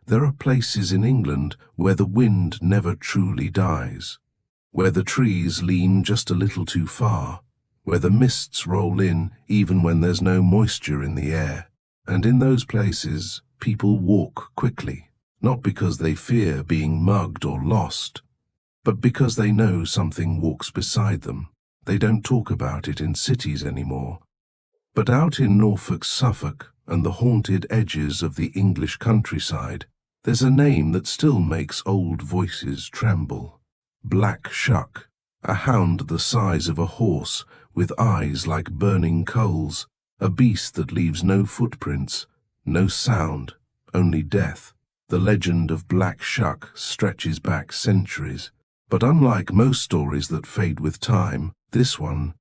There are places in England where the wind never truly dies, where the trees lean just a little too far, where the mists roll in even when there's no moisture in the air. And in those places, people walk quickly, not because they fear being mugged or lost, but because they know something walks beside them. They don't talk about it in cities anymore. But out in Norfolk, Suffolk, and the haunted edges of the English countryside, there's a name that still makes old voices tremble. Black Shuck, a hound the size of a horse, with eyes like burning coals, a beast that leaves no footprints, no sound, only death. The legend of Black Shuck stretches back centuries, but unlike most stories that fade with time, this one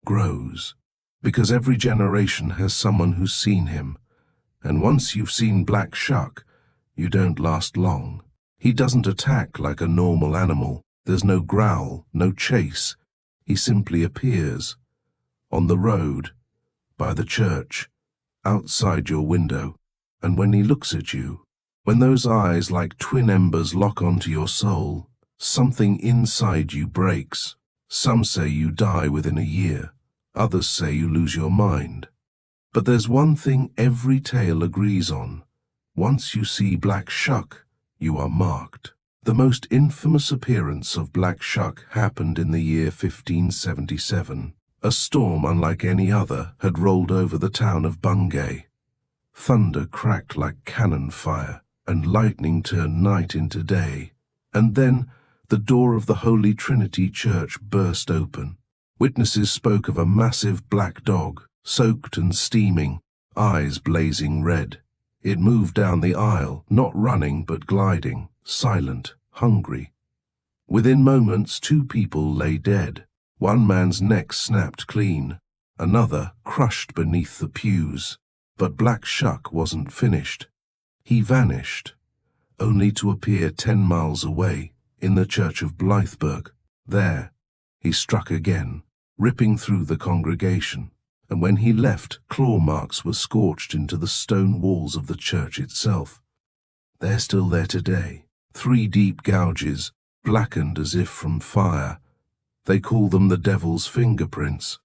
grows, because every generation has someone who's seen him, and once you've seen Black Shuck, you don't last long. He doesn't attack like a normal animal. There's no growl, no chase. He simply appears. On the road, by the church, outside your window, and when he looks at you, when those eyes like twin embers lock onto your soul, something inside you breaks. Some say you die within a year, others say you lose your mind. But there's one thing every tale agrees on. Once you see Black Shuck, you are marked. The most infamous appearance of Black Shuck happened in the year 1577. A storm unlike any other had rolled over the town of Bungay. Thunder cracked like cannon fire, and lightning turned night into day. And then the door of the Holy Trinity Church burst open. Witnesses spoke of a massive black dog, soaked and steaming, eyes blazing red. It moved down the aisle, not running but gliding, silent, hungry. Within moments, 2 people lay dead. One man's neck snapped clean, another crushed beneath the pews. But Black Shuck wasn't finished. He vanished, only to appear 10 miles away, in the church of Blythburgh. There, he struck again, ripping through the congregation, and when he left, claw marks were scorched into the stone walls of the church itself. They're still there today, 3 deep gouges, blackened as if from fire. They call them the devil's fingerprints.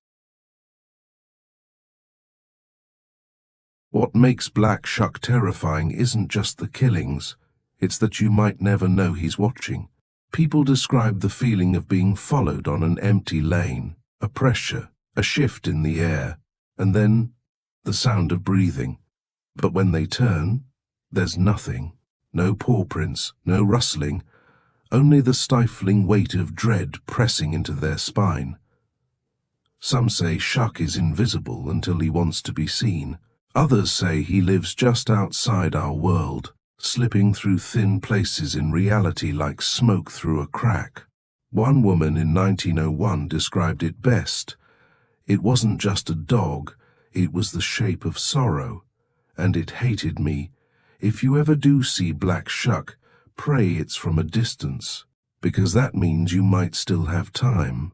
What makes Black Shuck terrifying isn't just the killings, it's that you might never know he's watching. People describe the feeling of being followed on an empty lane, a pressure, a shift in the air, and then the sound of breathing. But when they turn, there's nothing. No paw prints, no rustling, only the stifling weight of dread pressing into their spine. Some say Shuck is invisible until he wants to be seen. Others say he lives just outside our world, slipping through thin places in reality like smoke through a crack. One woman in 1901 described it best. It wasn't just a dog, it was the shape of sorrow, and it hated me. If you ever do see Black Shuck, pray it's from a distance, because that means you might still have time.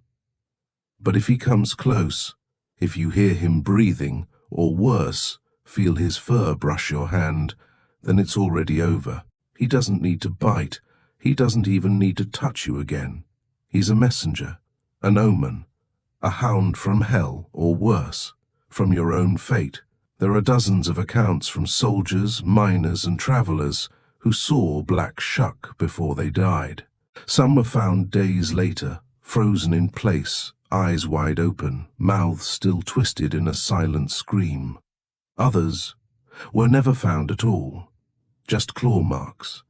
But if he comes close, if you hear him breathing, or worse, feel his fur brush your hand, then it's already over. He doesn't need to bite. He doesn't even need to touch you again. He's a messenger, an omen, a hound from hell, or worse, from your own fate. There are dozens of accounts from soldiers, miners, and travelers who saw Black Shuck before they died. Some were found days later, frozen in place, eyes wide open, mouths still twisted in a silent scream. Others were never found at all, just claw marks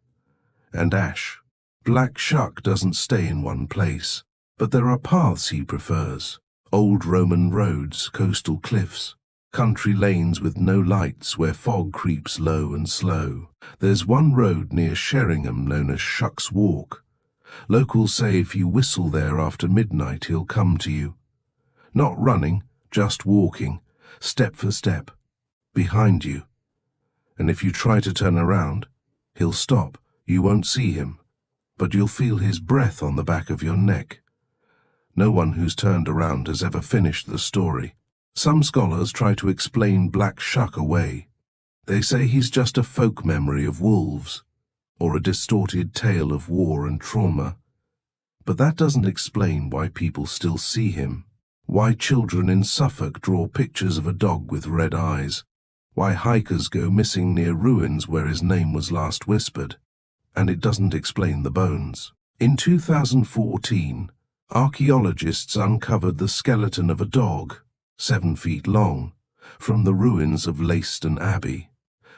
and ash. Black Shuck doesn't stay in one place, but there are paths he prefers. Old Roman roads, coastal cliffs, country lanes with no lights where fog creeps low and slow. There's one road near Sheringham known as Shuck's Walk. Locals say if you whistle there after midnight, he'll come to you. Not running, just walking, step for step, behind you. And if you try to turn around, he'll stop. You won't see him, but you'll feel his breath on the back of your neck. No one who's turned around has ever finished the story. Some scholars try to explain Black Shuck away. They say he's just a folk memory of wolves, or a distorted tale of war and trauma. But that doesn't explain why people still see him, why children in Suffolk draw pictures of a dog with red eyes, why hikers go missing near ruins where his name was last whispered, and it doesn't explain the bones. In 2014, archaeologists uncovered the skeleton of a dog, 7 feet long, from the ruins of Leiston Abbey,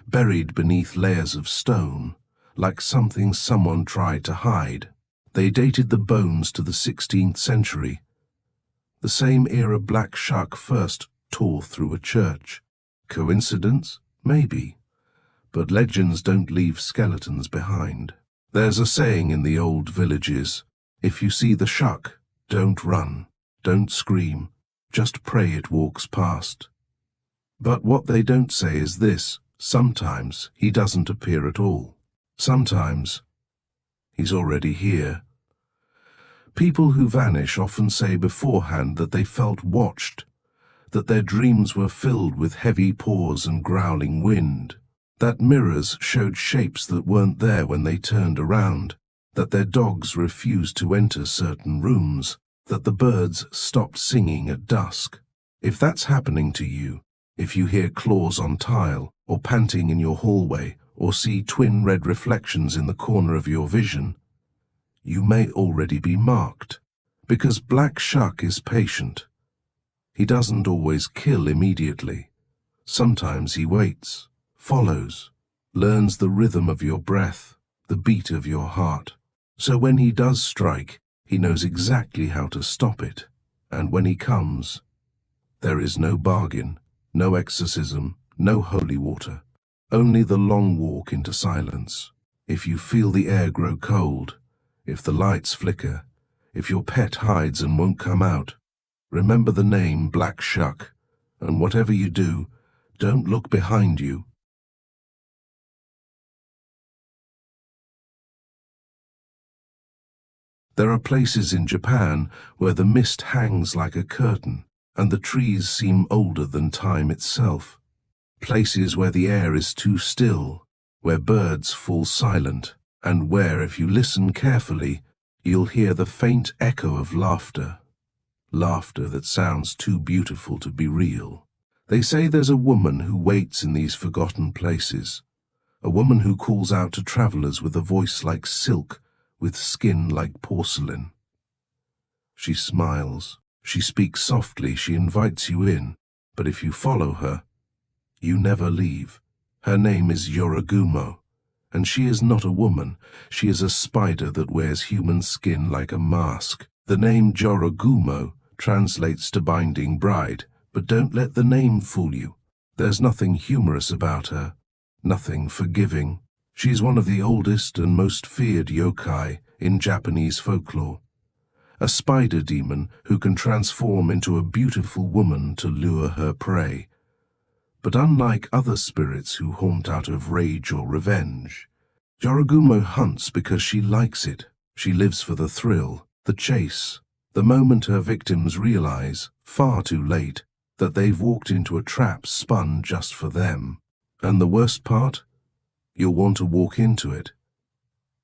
buried beneath layers of stone, like something someone tried to hide. They dated the bones to the 16th century, the same era Black Shuck first tore through a church. Coincidence? Maybe. But legends don't leave skeletons behind. There's a saying in the old villages, if you see the Shuck, don't run, don't scream, just pray it walks past. But what they don't say is this: sometimes he doesn't appear at all. Sometimes he's already here. People who vanish often say beforehand that they felt watched, that their dreams were filled with heavy paws and growling wind, that mirrors showed shapes that weren't there when they turned around, that their dogs refused to enter certain rooms, that the birds stopped singing at dusk. If that's happening to you, if you hear claws on tile, or panting in your hallway, or see twin red reflections in the corner of your vision, you may already be marked, because Black Shuck is patient. He doesn't always kill immediately. Sometimes he waits, follows, learns the rhythm of your breath, the beat of your heart. So when he does strike, he knows exactly how to stop it. And when he comes, there is no bargain, no exorcism, no holy water, only the long walk into silence. If you feel the air grow cold, if the lights flicker, if your pet hides and won't come out, remember the name Black Shuck, and whatever you do, don't look behind you. There are places in Japan where the mist hangs like a curtain, and the trees seem older than time itself. Places where the air is too still, where birds fall silent, and where, if you listen carefully, you'll hear the faint echo of laughter. Laughter that sounds too beautiful to be real. They say there's a woman who waits in these forgotten places, a woman who calls out to travelers with a voice like silk, with skin like porcelain. She smiles, she speaks softly, she invites you in, but if you follow her, you never leave. Her name is Jorōgumo, and she is not a woman, she is a spider that wears human skin like a mask. The name Jorōgumo translates to binding bride, but don't let the name fool you. There's nothing humorous about her, nothing forgiving. She's one of the oldest and most feared yokai in Japanese folklore. A spider demon who can transform into a beautiful woman to lure her prey. But unlike other spirits who haunt out of rage or revenge, Jorōgumo hunts because she likes it. She lives for the thrill, the chase, the moment her victims realize, far too late, that they've walked into a trap spun just for them. And the worst part? You'll want to walk into it.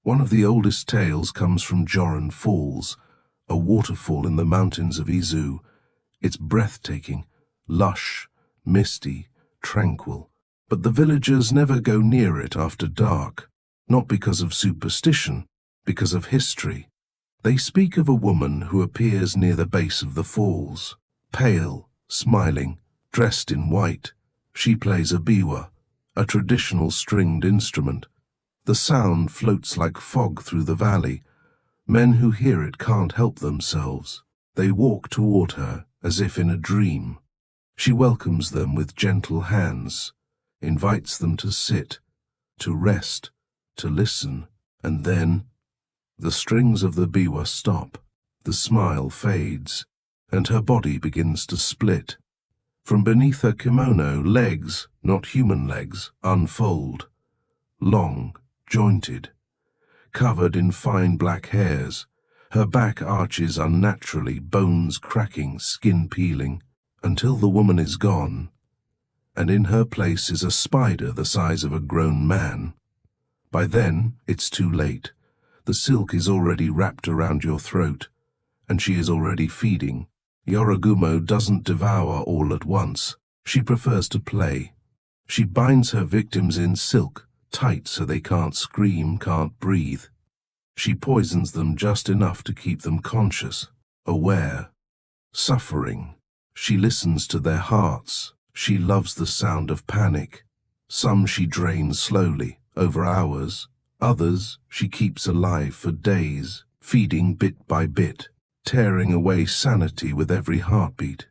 One of the oldest tales comes from Joran Falls, a waterfall in the mountains of Izu. It's breathtaking, lush, misty, tranquil. But the villagers never go near it after dark, not because of superstition, because of history. They speak of a woman who appears near the base of the falls, pale, smiling, dressed in white. She plays a biwa, a traditional stringed instrument. The sound floats like fog through the valley. Men who hear it can't help themselves. They walk toward her as if in a dream. She welcomes them with gentle hands, invites them to sit, to rest, to listen, and then the strings of the biwa stop, the smile fades, and her body begins to split. From beneath her kimono, legs, not human legs, unfold, long, jointed, covered in fine black hairs. Her back arches unnaturally, bones cracking, skin peeling, until the woman is gone, and in her place is a spider the size of a grown man. By then, it's too late. The silk is already wrapped around your throat, and she is already feeding. Jorōgumo doesn't devour all at once. She prefers to play. She binds her victims in silk, tight so they can't scream, can't breathe. She poisons them just enough to keep them conscious, aware, suffering. She listens to their hearts. She loves the sound of panic. Some she drains slowly, over hours. Others she keeps alive for days, feeding bit by bit, tearing away sanity with every heartbeat.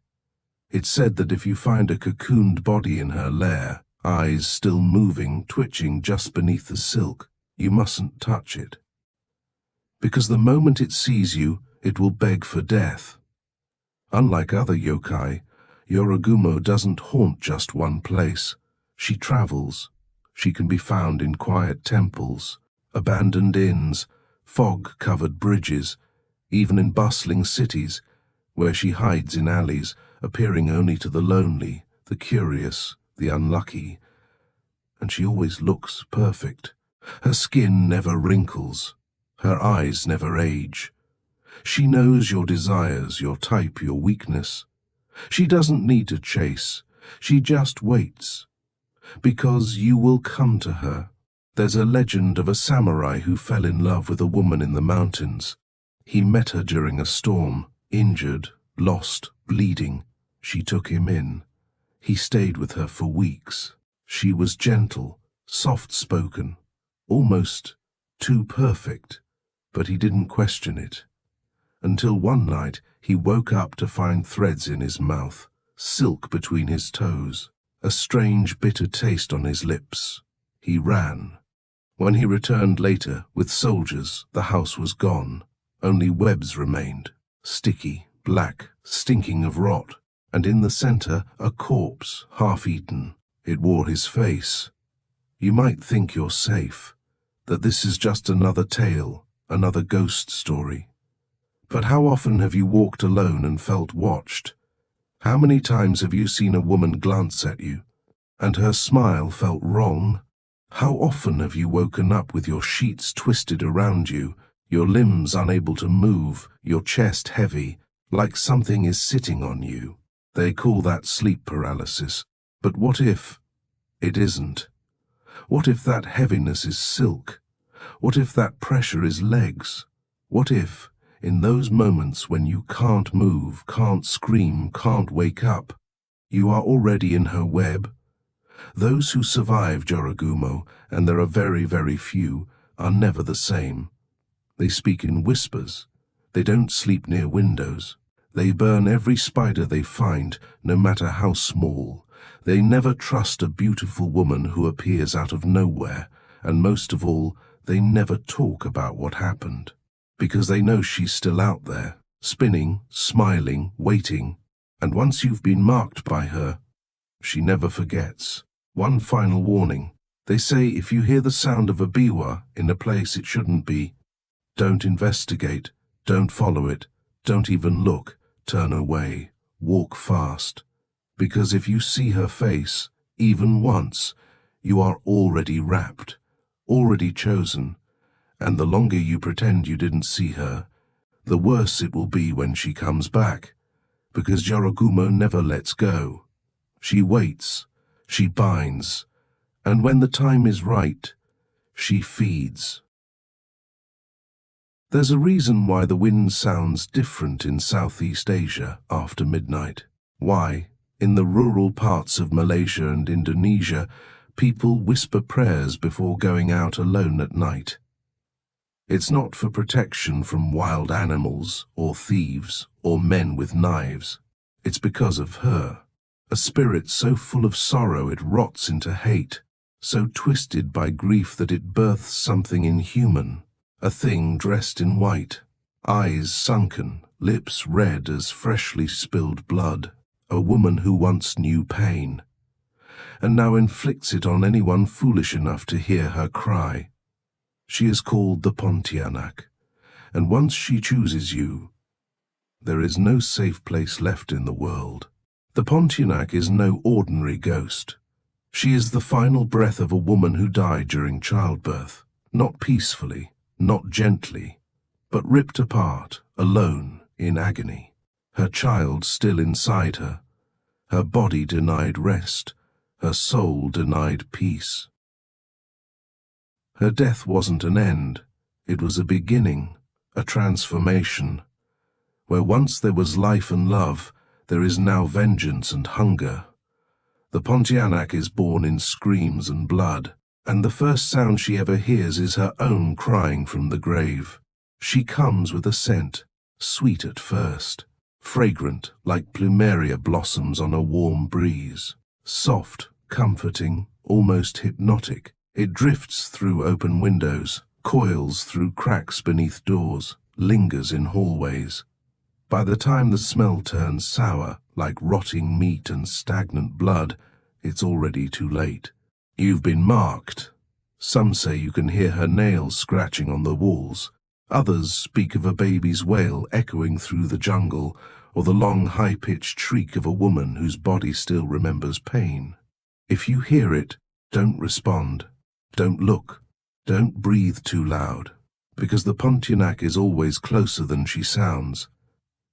It's said that if you find a cocooned body in her lair, eyes still moving, twitching just beneath the silk, you mustn't touch it. Because the moment it sees you, it will beg for death. Unlike other yokai, Jorōgumo doesn't haunt just one place. She travels. She can be found in quiet temples, abandoned inns, fog-covered bridges, even in bustling cities, where she hides in alleys, appearing only to the lonely, the curious, the unlucky. And she always looks perfect. Her skin never wrinkles. Her eyes never age. She knows your desires, your type, your weakness. She doesn't need to chase. She just waits. Because you will come to her. There's a legend of a samurai who fell in love with a woman in the mountains. He met her during a storm, injured, lost, bleeding. She took him in. He stayed with her for weeks. She was gentle, soft-spoken, almost too perfect, but he didn't question it. Until one night he woke up to find threads in his mouth, silk between his toes, a strange bitter taste on his lips. He ran. When he returned later with soldiers, the house was gone. Only webs remained, sticky, black, stinking of rot, and in the center a corpse, half-eaten. It wore his face. You might think you're safe, that this is just another tale, another ghost story. But how often have you walked alone and felt watched? How many times have you seen a woman glance at you, and her smile felt wrong? How often have you woken up with your sheets twisted around you, your limbs unable to move, your chest heavy, like something is sitting on you? They call that sleep paralysis. But what if it isn't? What if that heaviness is silk? What if that pressure is legs? What if, in those moments when you can't move, can't scream, can't wake up, you are already in her web? Those who survive Jorōgumo, and there are very, very few, are never the same. They speak in whispers. They don't sleep near windows. They burn every spider they find, no matter how small. They never trust a beautiful woman who appears out of nowhere, and most of all, they never talk about what happened. Because they know she's still out there, spinning, smiling, waiting. And once you've been marked by her, she never forgets. One final warning. They say if you hear the sound of a biwa in a place it shouldn't be, don't investigate, don't follow it, don't even look, turn away, walk fast. Because if you see her face, even once, you are already wrapped, already chosen, and the longer you pretend you didn't see her, the worse it will be when she comes back, because Jorōgumo never lets go. She waits, she binds, and when the time is right, she feeds. There's a reason why the wind sounds different in Southeast Asia after midnight. Why, in the rural parts of Malaysia and Indonesia, people whisper prayers before going out alone at night. It's not for protection from wild animals, or thieves, or men with knives. It's because of her. A spirit so full of sorrow it rots into hate, so twisted by grief that it births something inhuman, a thing dressed in white, eyes sunken, lips red as freshly spilled blood, a woman who once knew pain, and now inflicts it on anyone foolish enough to hear her cry. She is called the Pontianak, and once she chooses you, there is no safe place left in the world. The Pontianak is no ordinary ghost. She is the final breath of a woman who died during childbirth. Not peacefully, not gently, but ripped apart, alone, in agony. Her child still inside her, her body denied rest, her soul denied peace. Her death wasn't an end, it was a beginning, a transformation. Where once there was life and love, there is now vengeance and hunger. The Pontianak is born in screams and blood, and the first sound she ever hears is her own crying from the grave. She comes with a scent, sweet at first, fragrant like plumeria blossoms on a warm breeze. Soft, comforting, almost hypnotic, it drifts through open windows, coils through cracks beneath doors, lingers in hallways. By the time the smell turns sour, like rotting meat and stagnant blood, it's already too late. You've been marked. Some say you can hear her nails scratching on the walls. Others speak of a baby's wail echoing through the jungle, or the long high-pitched shriek of a woman whose body still remembers pain. If you hear it, don't respond. Don't look. Don't breathe too loud, because the Pontianak is always closer than she sounds.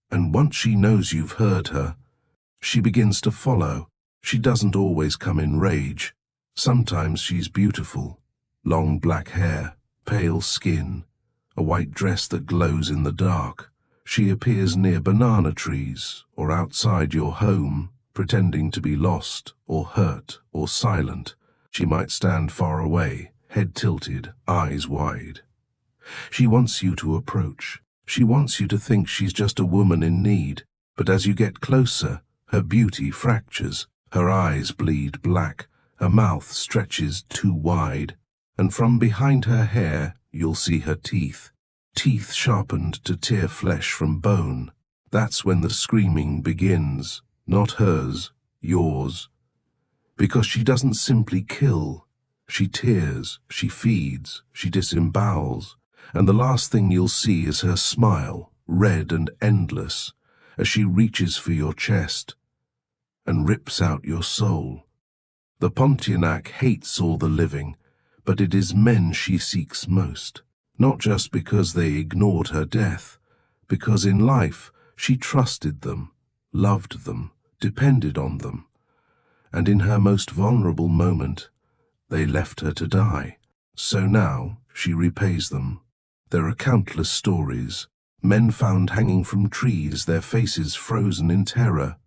And once she knows you've heard her, she begins to follow. She doesn't always come in rage. Sometimes she's beautiful. Long black hair, pale skin, a white dress that glows in the dark. She appears near banana trees or outside your home, pretending to be lost or hurt or silent. She might stand far away, head tilted, eyes wide. She wants you to approach. She wants you to think she's just a woman in need. But as you get closer, her beauty fractures. Her eyes bleed black. Her mouth stretches too wide. And from behind her hair, you'll see her teeth. Teeth sharpened to tear flesh from bone. That's when the screaming begins. Not hers, yours. Because she doesn't simply kill. She tears, she feeds, she disembowels. And the last thing you'll see is her smile, red and endless, as she reaches for your chest and rips out your soul. The Pontianak hates all the living, but it is men she seeks most, not just because they ignored her death, because in life she trusted them, loved them, depended on them, and in her most vulnerable moment, they left her to die. So now she repays them. There are countless stories. Men found hanging from trees, their faces frozen in terror.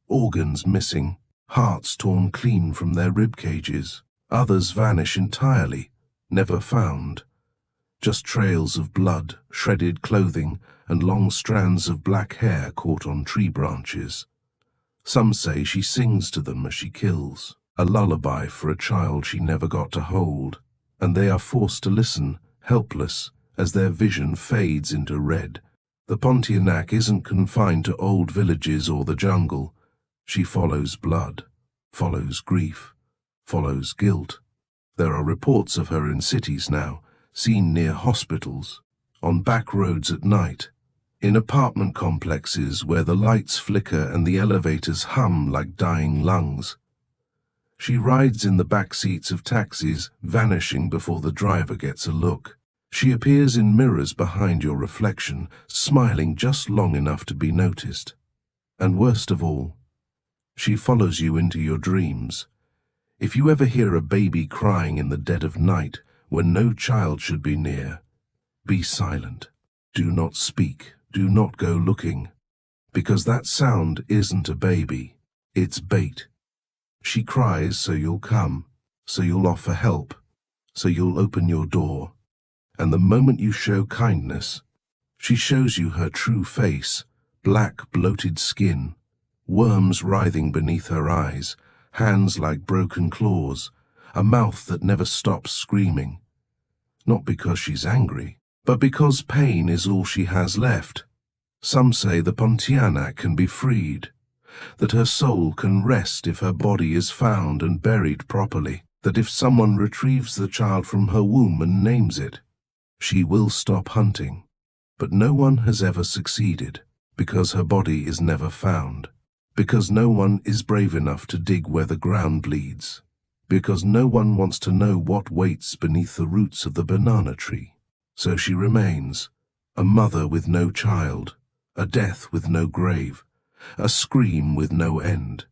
Organs missing, hearts torn clean from their rib cages. Others vanish entirely, never found. Just trails of blood, shredded clothing, and long strands of black hair caught on tree branches. Some say she sings to them as she kills, a lullaby for a child she never got to hold, and they are forced to listen, helpless, as their vision fades into red. The Pontianak isn't confined to old villages or the jungle. She follows blood, follows grief, follows guilt. There are reports of her in cities now, seen near hospitals, on back roads at night, in apartment complexes where the lights flicker and the elevators hum like dying lungs. She rides in the back seats of taxis, vanishing before the driver gets a look. She appears in mirrors behind your reflection, smiling just long enough to be noticed. And worst of all, she follows you into your dreams. If you ever hear a baby crying in the dead of night when no child should be near, be silent. Do not speak. Do not go looking, because that sound isn't a baby, it's bait. She cries so you'll come, so you'll offer help, so you'll open your door. And the moment you show kindness, she shows you her true face, black bloated skin, worms writhing beneath her eyes, hands like broken claws, a mouth that never stops screaming. Not because she's angry, but because pain is all she has left. Some say the Pontianak can be freed, that her soul can rest if her body is found and buried properly, that if someone retrieves the child from her womb and names it, she will stop hunting. But no one has ever succeeded, because her body is never found, because no one is brave enough to dig where the ground bleeds. because no one wants to know what waits beneath the roots of the banana tree. So she remains, a mother with no child, a death with no grave, a scream with no end.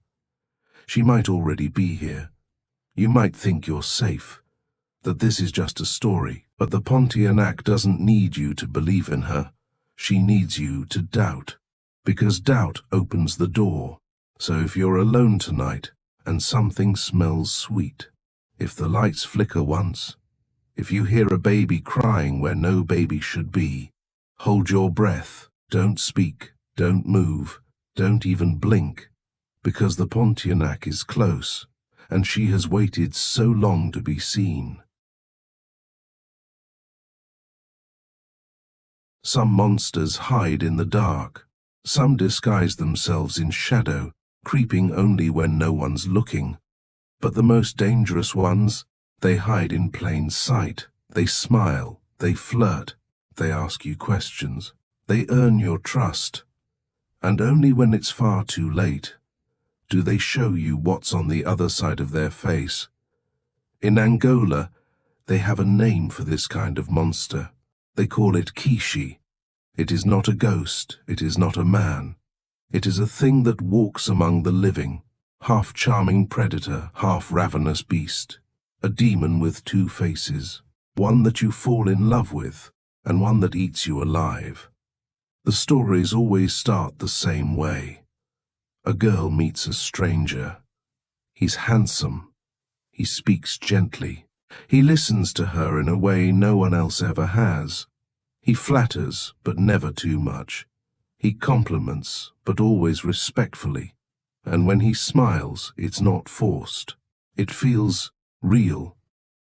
She might already be here. You might think you're safe, that this is just a story, but the Pontianak doesn't need you to believe in her. She needs you to doubt, because doubt opens the door. So if you're alone tonight and something smells sweet, if the lights flicker once, if you hear a baby crying where no baby should be, hold your breath, don't speak, don't move, don't even blink, because the Pontianak is close, and she has waited so long to be seen. Some monsters hide in the dark. Some disguise themselves in shadow, creeping only when no one's looking. But the most dangerous ones, they hide in plain sight. They smile, they flirt, they ask you questions. They earn your trust. And only when it's far too late do they show you what's on the other side of their face. In Angola, they have a name for this kind of monster. They call it Kishi. It is not a ghost, it is not a man. It is a thing that walks among the living, half charming predator, half ravenous beast. A demon with two faces, one that you fall in love with, and one that eats you alive. The stories always start the same way. A girl meets a stranger. He's handsome. He speaks gently. He listens to her in a way no one else ever has. He flatters, but never too much. He compliments, but always respectfully. And when he smiles, it's not forced. It feels real.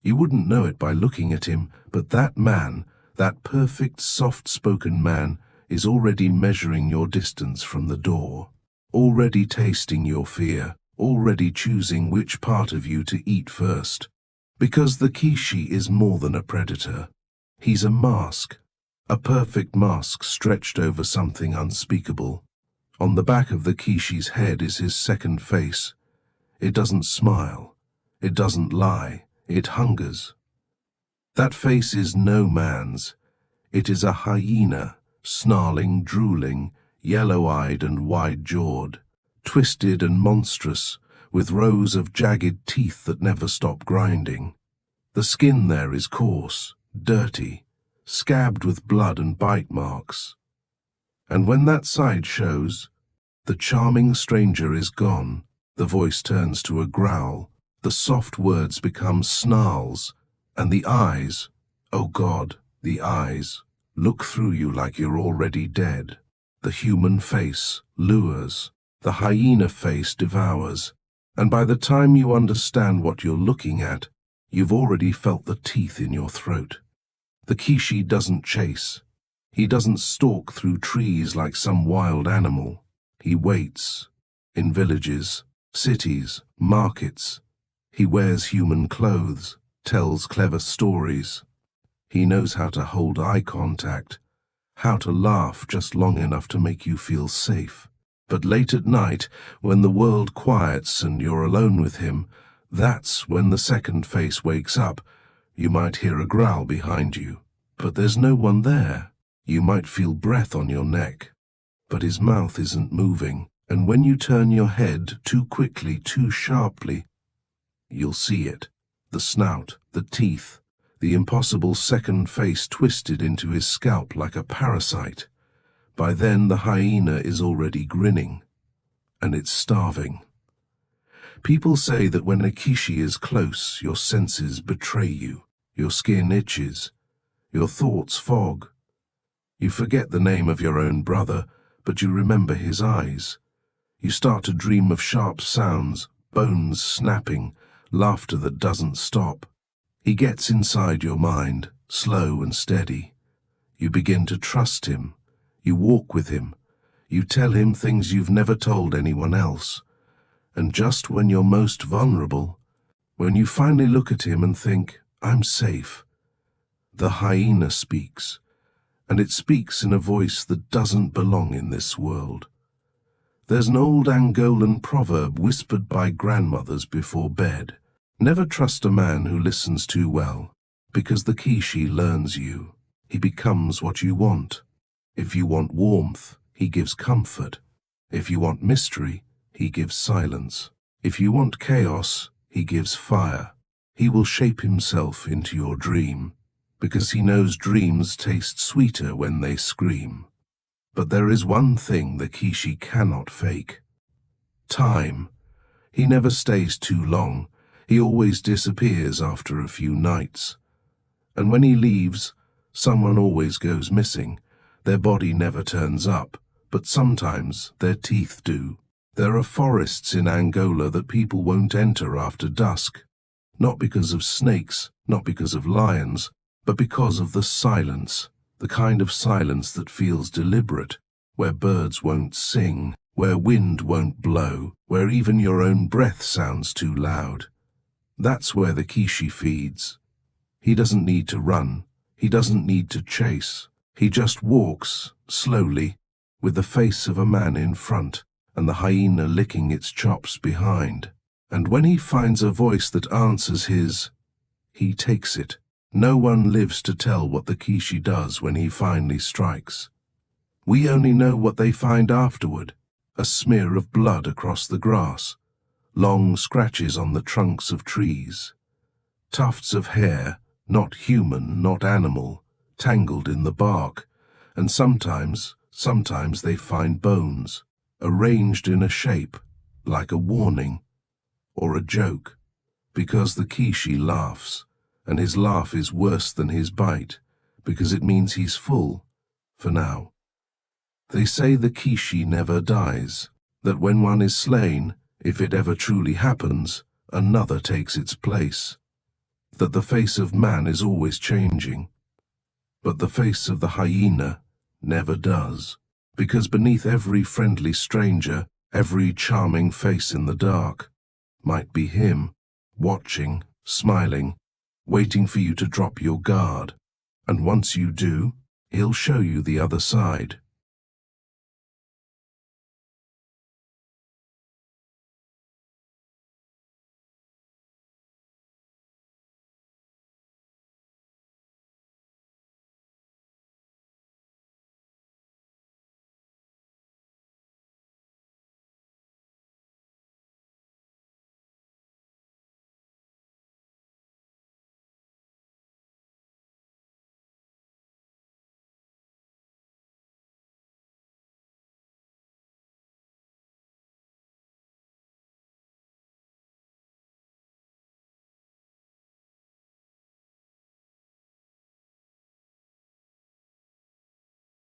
You wouldn't know it by looking at him, but that man, that perfect, soft-spoken man, is already measuring your distance from the door, already tasting your fear, already choosing which part of you to eat first. Because the Kishi is more than a predator. He's a mask, a perfect mask stretched over something unspeakable. On the back of the Kishi's head is his second face. It doesn't smile. It doesn't lie. It hungers. That face is no man's. It is a hyena, snarling, drooling, yellow-eyed and wide-jawed, twisted and monstrous, with rows of jagged teeth that never stop grinding. The skin there is coarse, dirty, scabbed with blood and bite marks. And when that side shows, the charming stranger is gone. The voice turns to a growl, the soft words become snarls, and the eyes, oh God, the eyes, look through you like you're already dead. The human face lures, the hyena face devours, and by the time you understand what you're looking at, you've already felt the teeth in your throat. The Kishi doesn't chase. He doesn't stalk through trees like some wild animal. He waits. In villages, cities, markets. He wears human clothes, tells clever stories. He knows how to hold eye contact, how to laugh just long enough to make you feel safe. But late at night, when the world quiets and you're alone with him, that's when the second face wakes up. You might hear a growl behind you, but there's no one there. You might feel breath on your neck, but his mouth isn't moving. And when you turn your head too quickly, too sharply, you'll see it. The snout, the teeth, the impossible second face twisted into his scalp like a parasite. By then the hyena is already grinning, and it's starving. People say that when a Kishi is close, your senses betray you, your skin itches, your thoughts fog. You forget the name of your own brother, but you remember his eyes. You start to dream of sharp sounds, bones snapping, laughter that doesn't stop. He gets inside your mind, slow and steady. You begin to trust him. You walk with him. You tell him things you've never told anyone else. And just when you're most vulnerable, when you finally look at him and think, I'm safe, the hyena speaks, and it speaks in a voice that doesn't belong in this world. There's an old Angolan proverb whispered by grandmothers before bed. Never trust a man who listens too well, because the Kishi learns you. He becomes what you want. If you want warmth, he gives comfort. If you want mystery, he gives silence. If you want chaos, he gives fire. He will shape himself into your dream, because he knows dreams taste sweeter when they scream. But there is one thing the Kishi cannot fake: time. He never stays too long. He always disappears after a few nights. And when he leaves, someone always goes missing. Their body never turns up, but sometimes their teeth do. There are forests in Angola that people won't enter after dusk, not because of snakes, not because of lions, but because of the silence, the kind of silence that feels deliberate, where birds won't sing, where wind won't blow, where even your own breath sounds too loud. That's where the Kishi feeds. He doesn't need to run. He doesn't need to chase. He just walks, slowly, with the face of a man in front, and the hyena licking its chops behind. And when he finds a voice that answers his, he takes it. No one lives to tell what the Kishi does when he finally strikes. We only know what they find afterward: a smear of blood across the grass, long scratches on the trunks of trees, tufts of hair, not human, not animal, tangled in the bark, and sometimes they find bones, arranged in a shape, like a warning or a joke, because the Kishi laughs, and his laugh is worse than his bite, because it means he's full, for now. They say the Kishi never dies, that when one is slain, if it ever truly happens, another takes its place, that the face of man is always changing, but the face of the hyena never does, because beneath every friendly stranger, every charming face in the dark, might be him, watching, smiling, waiting for you to drop your guard, and once you do, he'll show you the other side.